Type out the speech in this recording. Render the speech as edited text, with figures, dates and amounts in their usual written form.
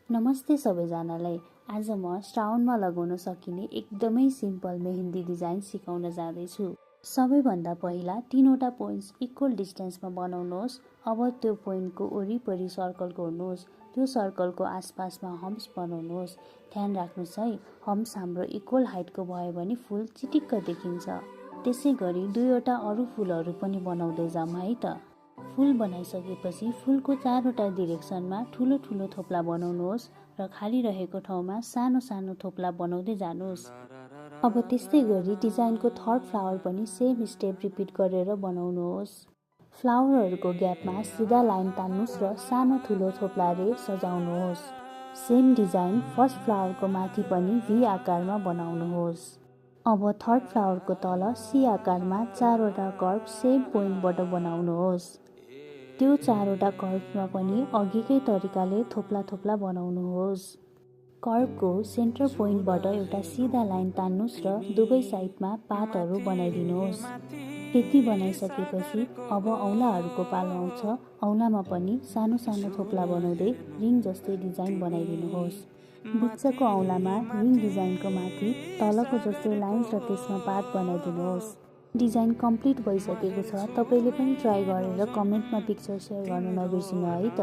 नमस्ते सबैजनालाई। आज म श्रावणमा लगाउन सकिने एकदमै सिम्पल मेहन्दी डिजाइन सिकाउन जाँदैछु। सबैभन्दा पहिला 3वटा पोइन्ट्स इक्वल डिस्टेन्समा बनाउनुहोस्। अब त्यो पोइन्टको वरिपरि सर्कल कोर्नुहोस्। त्यो सर्कलको आसपासमा हम्स बनाउनुहोस्। ध्यान राख्नुहोस् है, हम्स हाम्रो इक्वल हाइटको भयो भने फुल चिटिक्क देखिन्छ। त्यसै गरी 2वटा अरू फुलहरू पनि बनाउँदै जाऊँ है त। फुल बनाइसकेपछि फुलको 4वटा डिरेक्सनमा ठुलो ठुलो थोप्ला बनाउनुहोस् र खाली रहेको ठाउँमा सानो सानो थोप्ला बनाउँदै जानुहोस्। अब त्यस्तै गरी डिजाइनको थर्ड फ्लावर पनि सेम स्टेप रिपिट गरेर बनाउनुहोस्। फ्लावरहरूको ग्यापमा सिधा लाइन तान्नुहोस् र सानो ठुलो थोप्लाले सजाउनुहोस्। सेम डिजाइन फर्स्ट फ्लावरको माथि पनि भी आकारमा बनाउनुहोस्। अब थर्ड फ्लावरको तल सी आकारमा 4वटा कर्भ सेम पोइन्टबाट बनाउनुहोस्। त्यो 4वटा कर्भमा पनि अघिकै तरिकाले थोप्ला थोप्ला बनाउनुहोस्। कर्भको सेन्टर पोइन्टबाट एउटा सिधा लाइन तान्नुहोस् र दुवै साइडमा पातहरू बनाइदिनुहोस्। यति बनाइसकेपछि अब औँलाहरूको पालो आउँछ। औँलामा पनि सानो सानो थोप्ला बनाउँदै रिङ जस्तै डिजाइन बनाइदिनुहोस्। बिचको औँलामा रिङ डिजाइनको माथि तलको जस्तै लाइन्स र त्यसमा पात बनाइदिनुहोस्। डिजाइन कम्प्लिट भइसकेको छ। तपाईँले पनि ट्राई गरेर कमेन्टमा पिक्चर सेयर गर्न नबिर्सिनु है त।